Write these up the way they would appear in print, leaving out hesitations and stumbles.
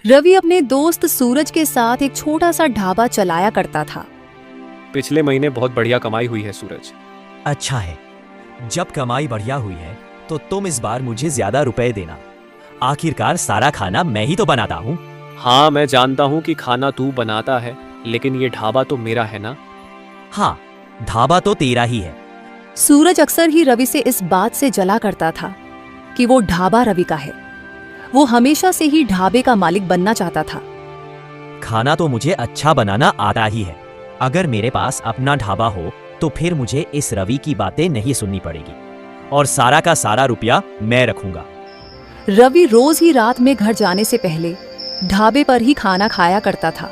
रवि अपने दोस्त सूरज के साथ एक छोटा सा ढाबा चलाया करता था। पिछले महीने बहुत बढ़िया कमाई हुई है सूरज। अच्छा है, जब कमाई बढ़िया हुई है तो तुम इस बार मुझे ज्यादा रुपए देना। आखिरकार सारा खाना मैं ही तो बनाता हूँ। हाँ, मैं जानता हूँ कि खाना तू बनाता है, लेकिन ये ढाबा तो मेरा है ना। हाँ, ढाबा तो तेरा ही है। सूरज अक्सर ही रवि से इस बात से जला करता था कि वो ढाबा रवि का है। वो हमेशा से ही ढाबे का मालिक बनना चाहता था। खाना तो मुझे अच्छा बनाना आता ही है। अगर मेरे पास अपना ढाबा हो तो फिर मुझे इस रवि की बातें नहीं सुननी पड़ेगी और सारा का सारा रुपया मैं रखूंगा। रवि रोज ही रात में घर जाने से पहले ढाबे पर ही खाना खाया करता था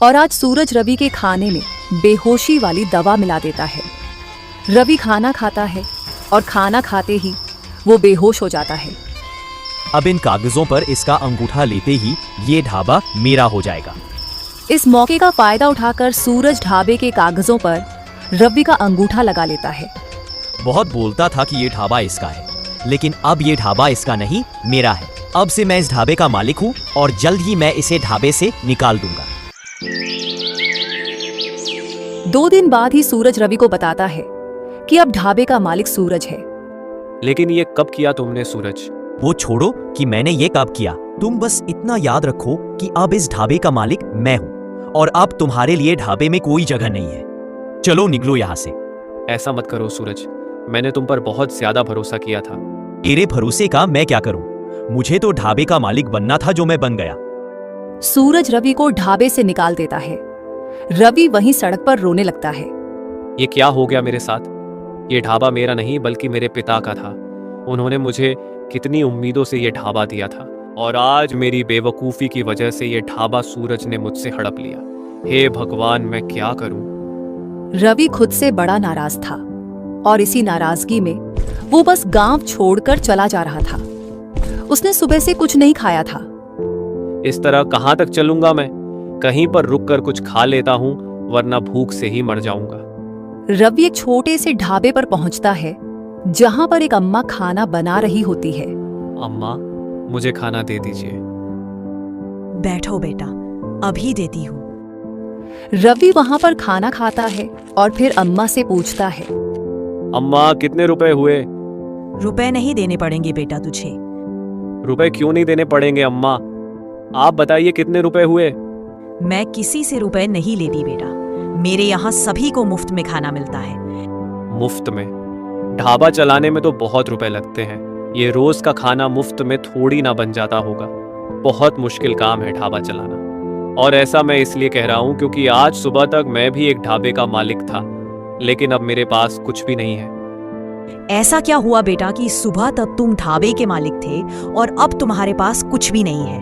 और आज सूरज रवि के खाने में बेहोशी वाली दवा मिला देता है। रवि खाना खाता है और खाना खाते ही वो बेहोश हो जाता है। अब इन कागजों पर इसका अंगूठा लेते ही ये ढाबा मेरा हो जाएगा। इस मौके का फायदा उठाकर सूरज ढाबे के कागजों पर रवि का अंगूठा लगा लेता है। बहुत बोलता था कि ये ढाबा इसका है, लेकिन अब ये ढाबा इसका नहीं, मेरा है। अब से मैं इस ढाबे का मालिक हूँ और जल्द ही मैं इसे ढाबे से निकाल दूंगा। 2 दिन बाद ही सूरज रवि को बताता है कि अब ढाबे का मालिक सूरज है। लेकिन ये कब किया तुमने सूरज? वो छोड़ो कि मैंने ये कब किया, तुम बस इतना याद रखो कि अब इस ढाबे का मालिक मैं हूँ और अब तुम्हारे लिए ढाबे में कोई जगह नहीं है। चलो निकलो यहाँ से। ऐसा मत करो सूरज, मैंने तुम पर बहुत ज्यादा भरोसा किया था। तेरे भरोसे का मैं क्या करूँ? मुझे तो ढाबे का मालिक बनना था जो मैं बन गया। सूरज रवि को ढाबे से निकाल देता है। रवि वहीं सड़क पर रोने लगता है। ये क्या हो गया मेरे साथ? ये ढाबा मेरा नहीं बल्कि मेरे पिता का था। उन्होंने मुझे कितनी उम्मीदों से ये ढाबा दिया था और आज मेरी बेवकूफ़ी की वजह से ये ढाबा सूरज ने मुझसे हड़प लिया। हे भगवान, मैं क्या करूं? रवि खुद से बड़ा नाराज था और इसी नाराजगी में वो बस गांव छोड़कर चला जा रहा था। उसने सुबह से कुछ नहीं खाया था। इस तरह कहां तक चलूंगा मैं? कहीं पर रुककर कुछ खा लेता हूं, वरना भूख से ही मर जाऊंगा। रवि एक छोटे से ढाबे पर पहुंचता है जहां पर एक अम्मा खाना बना रही होती है। अम्मा, मुझे खाना दे दीजिए। बैठो बेटा, अभी देती हूँ। रवि वहां पर खाना खाता है और फिर अम्मा से पूछता है, अम्मा कितने रुपए हुए? रुपए नहीं देने पड़ेंगे बेटा तुझे। रुपए क्यों नहीं देने पड़ेंगे अम्मा? आप बताइए कितने रुपए हुए? मैं किसी से रुपए नहीं लेती बेटा। मेरे यहाँ सभी को मुफ्त में खाना मिलता है। मुफ्त में? ढाबा चलाने में तो बहुत रुपए लगते हैं। ये रोज का खाना मुफ्त में थोड़ी ना बन जाता होगा। बहुत मुश्किल काम है ढाबा चलाना। और ऐसा मैं इसलिए कह रहा हूँ क्योंकि आज सुबह तक मैं भी एक ढाबे का मालिक था, लेकिन अब मेरे पास कुछ भी नहीं है। ऐसा क्या हुआ बेटा कि सुबह तक तुम ढाबे के मालिक थे और अब तुम्हारे पास कुछ भी नहीं है?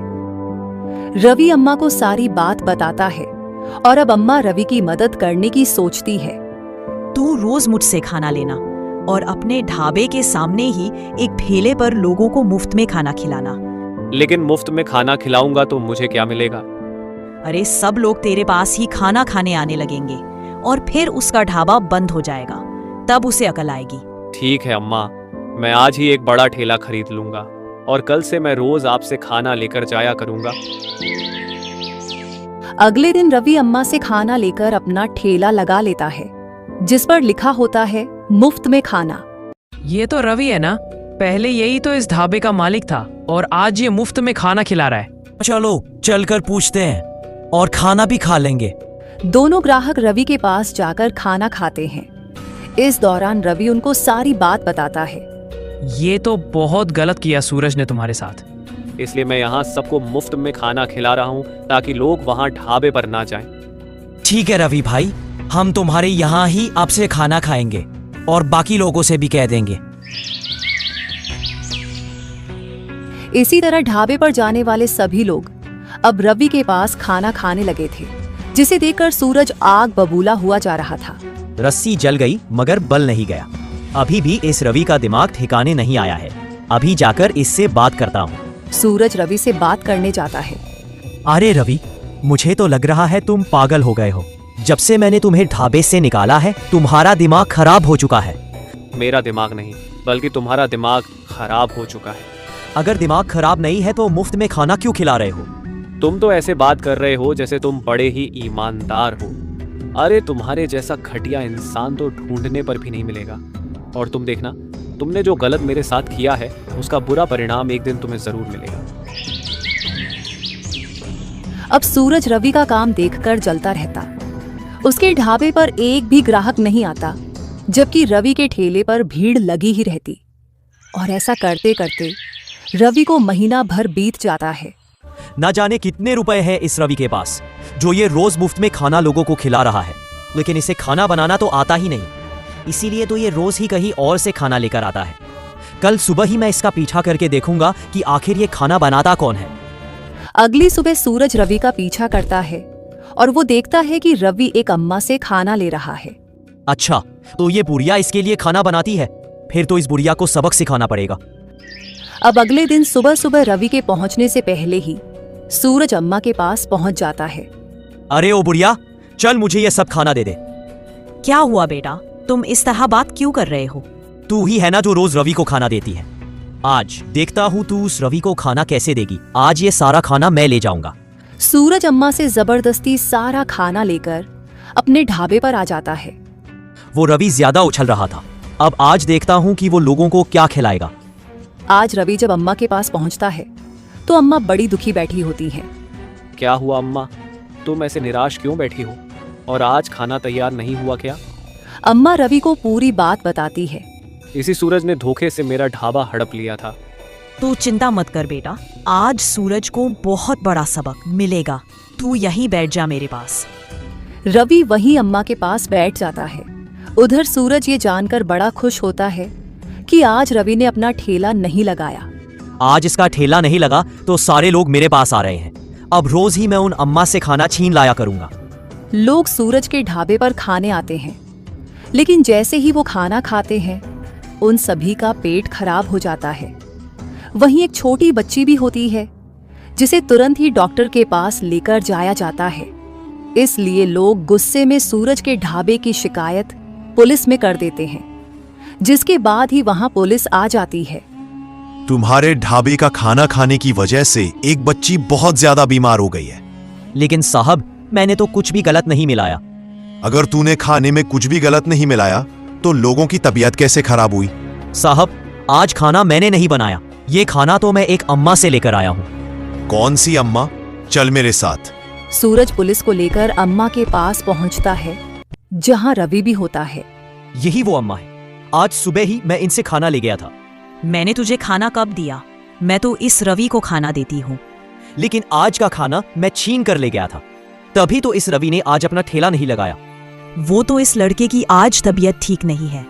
रवि अम्मा को सारी बात बताता है और अब अम्मा रवि की मदद करने की सोचती है। तू रोज मुझसे खाना लेना और अपने ढाबे के सामने ही एक ठेले पर लोगों को मुफ्त में खाना खिलाना। लेकिन मुफ्त में खाना खिलाऊंगा तो मुझे क्या मिलेगा? अरे सब लोग तेरे पास ही खाना खाने आने लगेंगे और फिर उसका ढाबा बंद हो जाएगा, तब उसे अकल आएगी। ठीक है अम्मा, मैं आज ही एक बड़ा ठेला खरीद लूंगा और कल से मैं रोज आपसे खाना लेकर जाया करूंगा। अगले दिन रवि अम्मा से खाना लेकर अपना ठेला लगा लेता है जिस पर लिखा होता है मुफ्त में खाना। ये तो रवि है ना? पहले यही तो इस ढाबे का मालिक था और आज ये मुफ्त में खाना खिला रहा है। चलो चलकर पूछते हैं और खाना भी खा लेंगे। दोनों ग्राहक रवि के पास जाकर खाना खाते हैं। इस दौरान रवि उनको सारी बात बताता है। ये तो बहुत गलत किया सूरज ने तुम्हारे साथ। इसलिए मैं यहाँ सबको मुफ्त में खाना खिला रहा हूँ ताकि लोग वहाँ ढाबे पर ना जाएं। ठीक है रवि भाई, हम तुम्हारे यहाँ ही आपसे खाना खाएंगे और बाकी लोगों से भी कह देंगे। इसी तरह ढाबे पर जाने वाले सभी लोग अब रवि के पास खाना खाने लगे थे, जिसे देखकर सूरज आग बबूला हुआ जा रहा था। रस्सी जल गई मगर बल नहीं गया। अभी भी इस रवि का दिमाग ठिकाने नहीं आया है। अभी जाकर इससे बात करता हूँ। सूरज रवि से बात करने जाता है। अरे रवि, मुझे तो लग रहा है तुम पागल हो गए हो। जब से मैंने तुम्हें ढाबे से निकाला है तुम्हारा दिमाग खराब हो चुका है। मेरा दिमाग नहीं बल्कि तुम्हारा दिमाग खराब हो चुका है। अगर दिमाग खराब नहीं है तो मुफ्त में खाना क्यों खिला रहे हो? तुम तो ऐसे बात कर रहे हो जैसे तुम बड़े ही ईमानदार हो। अरे तुम्हारे जैसा घटिया इंसान तो ढूंढने पर भी नहीं मिलेगा। और तुम देखना, तुमने जो गलत मेरे साथ किया है उसका बुरा परिणाम एक दिन तुम्हें जरूर मिलेगा। अब सूरज रवि का काम देखकर जलता रहता। उसके ढाबे पर एक भी ग्राहक नहीं आता, जबकि रवि के ठेले पर भीड़ लगी ही रहती। और ऐसा करते करते रवि को महीना भर बीत जाता है। ना जाने कितने रुपए हैं इस रवि के पास, जो ये रोज मुफ्त में खाना लोगों को खिला रहा है। लेकिन इसे खाना बनाना तो आता ही नहीं, इसीलिए तो ये रोज ही कहीं और से खाना लेकर आता है। कल सुबह ही मैं इसका पीछा करके देखूंगा कि आखिर ये खाना बनाता कौन है। अगली सुबह सूरज रवि का पीछा करता है और वो देखता है कि रवि एक अम्मा से खाना ले रहा है। अच्छा, तो ये बुढ़िया इसके लिए खाना बनाती है। फिर तो इस बुढ़िया को सबक सिखाना पड़ेगा। अब अगले दिन सुबह सुबह रवि के पहुंचने से पहले ही सूरज अम्मा के पास पहुंच जाता है। अरे ओ बुढ़िया, चल मुझे ये सब खाना दे दे। क्या हुआ बेटा, तुम इस तरह बात क्यों कर रहे हो? तू ही है ना जो रोज रवि को खाना देती है। आज देखता हूँ तू उस रवि को खाना कैसे देगी। आज ये सारा खाना मैं ले जाऊंगा। सूरज अम्मा से जबरदस्ती सारा खाना लेकर अपने ढाबे पर आ जाता है। वो रवि ज्यादा उछल रहा था, अब आज देखता हूँ कि वो लोगों को क्या खिलाएगा। आज रवि जब अम्मा के पास पहुंचता है तो अम्मा बड़ी दुखी बैठी होती हैं। क्या हुआ अम्मा, तुम ऐसे निराश क्यों बैठी हो? और आज खाना तैयार नहीं हुआ क्या? अम्मा रवि को पूरी बात बताती है। इसी सूरज ने धोखे से मेरा ढाबा हड़प लिया था। तू चिंता मत कर बेटा, आज सूरज को बहुत बड़ा सबक मिलेगा। तू यहीं बैठ जा मेरे पास। रवि वहीं अम्मा के पास बैठ जाता है। उधर सूरज ये जानकर बड़ा खुश होता है कि आज रवि ने अपना ठेला नहीं लगाया। आज इसका ठेला नहीं लगा तो सारे लोग मेरे पास आ रहे हैं। अब रोज ही मैं उन अम्मा से खाना छीन लाया करूंगा। लोग सूरज के ढाबे पर खाने आते हैं, लेकिन जैसे ही वो खाना खाते हैं उन सभी का पेट खराब हो जाता है। वहीं एक छोटी बच्ची भी होती है जिसे तुरंत ही डॉक्टर के पास लेकर जाया जाता है। इसलिए लोग गुस्से में सूरज के ढाबे की शिकायत पुलिस में कर देते हैं, जिसके बाद ही वहां पुलिस आ जाती है। तुम्हारे ढाबे का खाना खाने की वजह से एक बच्ची बहुत ज्यादा बीमार हो गई है। लेकिन साहब, मैंने तो कुछ भी गलत नहीं मिलाया। अगर तूने खाने में कुछ भी गलत नहीं मिलाया तो लोगों की तबीयत कैसे खराब हुई? साहब, आज खाना मैंने नहीं बनाया। ये खाना तो मैं एक अम्मा से लेकर आया हूँ। कौन सी अम्मा? चल मेरे साथ। सूरज पुलिस को लेकर अम्मा के पास पहुंचता है, जहां रवि भी होता है। यही वो अम्मा है। आज सुबह ही मैं इनसे खाना ले गया था। मैंने तुझे खाना कब दिया? मैं तो इस रवि को खाना देती हूँ। लेकिन आज का खाना मैं छीन कर ले गया था, तभी तो इस रवि ने आज अपना ठेला नहीं लगाया। वो तो इस लड़के की आज तबीयत ठीक नहीं है,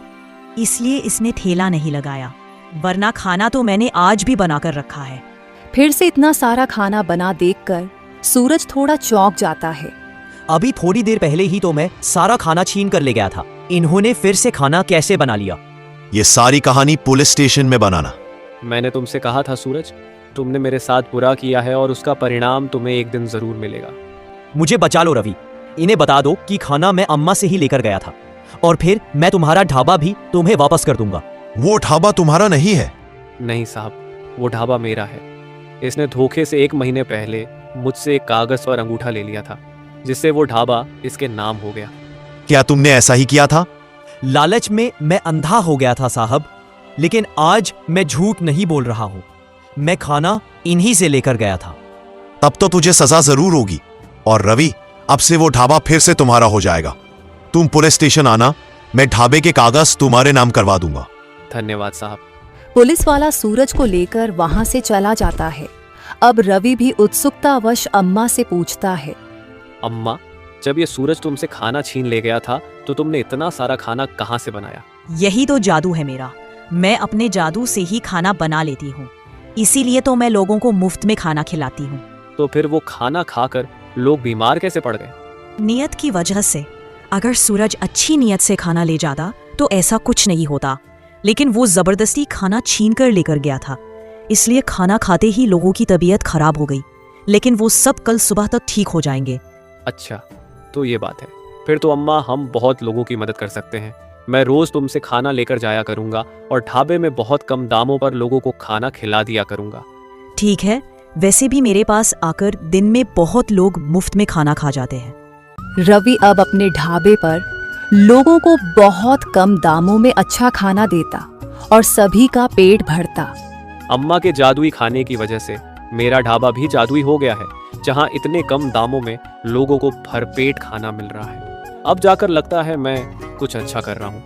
इसलिए इसने ठेला नहीं लगाया, वरना खाना तो मैंने आज भी बनाकर रखा है। फिर से इतना सारा खाना बना देखकर सूरज थोड़ा चौंक जाता है। अभी थोड़ी देर पहले ही तो मैं सारा खाना छीन कर ले गया था। इन्होंने फिर से खाना कैसे बना लिया? ये सारी कहानी पुलिस स्टेशन में बनाना। मैंने तुमसे कहा था सूरज, तुमने मेरे साथ बुरा किया है और उसका परिणाम तुम्हें एक दिन जरूर मिलेगा। मुझे बचा लो रवि। इन्हें बता दो कि खाना मैं अम्मा से ही लेकर गया था, और फिर मैं तुम्हारा ढाबा भी तुम्हें वापस कर दूंगा। वो ढाबा तुम्हारा नहीं है। नहीं साहब, वो ढाबा मेरा है। इसने धोखे से 1 महीने पहले मुझसे एक कागज और अंगूठा ले लिया था, जिससे वो ढाबा इसके नाम हो गया। क्या तुमने ऐसा ही किया था? लालच में मैं अंधा हो गया था साहब, लेकिन आज मैं झूठ नहीं बोल रहा हूँ। मैं खाना इन्हीं से लेकर गया था। तब तो तुझे सजा जरूर होगी। और रवि, अब से वो ढाबा फिर से तुम्हारा हो जाएगा। तुम पुलिस स्टेशन आना, मैं ढाबे के कागज तुम्हारे नाम करवा दूंगा। धन्यवाद साहब। पुलिस वाला सूरज को लेकर वहां से चला जाता है। अब रवि भी उत्सुकतावश अम्मा से पूछता है, अम्मा, जब ये सूरज तुमसे खाना छीन ले गया था तो तुमने इतना सारा खाना कहाँ से बनाया? यही तो जादू है मेरा। मैं अपने जादू से ही खाना बना लेती हूँ, इसीलिए तो मैं लोगों को मुफ्त में खाना खिलाती हूँ। तो फिर वो खाना खाकर लोग बीमार कैसे पड़ गए? नियत की वजह से। अगर सूरज अच्छी नियत से खाना ले जाता तो ऐसा कुछ नहीं होता, लेकिन वो जबरदस्ती खाना छीन कर लेकर गया था, इसलिए खाना खाते ही लोगों की तबीयत खराब हो गई। लेकिन वो सब कल सुबह तक ठीक हो जाएंगे। अच्छा, तो ये बात है। फिर तो अम्मा, हम बहुत लोगों की मदद कर सकते हैं। मैं रोज तुमसे खाना लेकर जाया करूंगा और ढाबे में बहुत कम दामों पर लोगों को खाना खिला दिया करूंगा। ठीक है, वैसे भी मेरे पास आकर दिन में बहुत लोग मुफ्त में खाना खा जाते हैं। रवि अब अपने ढाबे पर लोगों को बहुत कम दामों में अच्छा खाना देता और सभी का पेट भरता। अम्मा के जादुई खाने की वजह से मेरा ढाबा भी जादुई हो गया है, जहां इतने कम दामों में लोगों को भरपेट खाना मिल रहा है। अब जाकर लगता है मैं कुछ अच्छा कर रहा हूँ।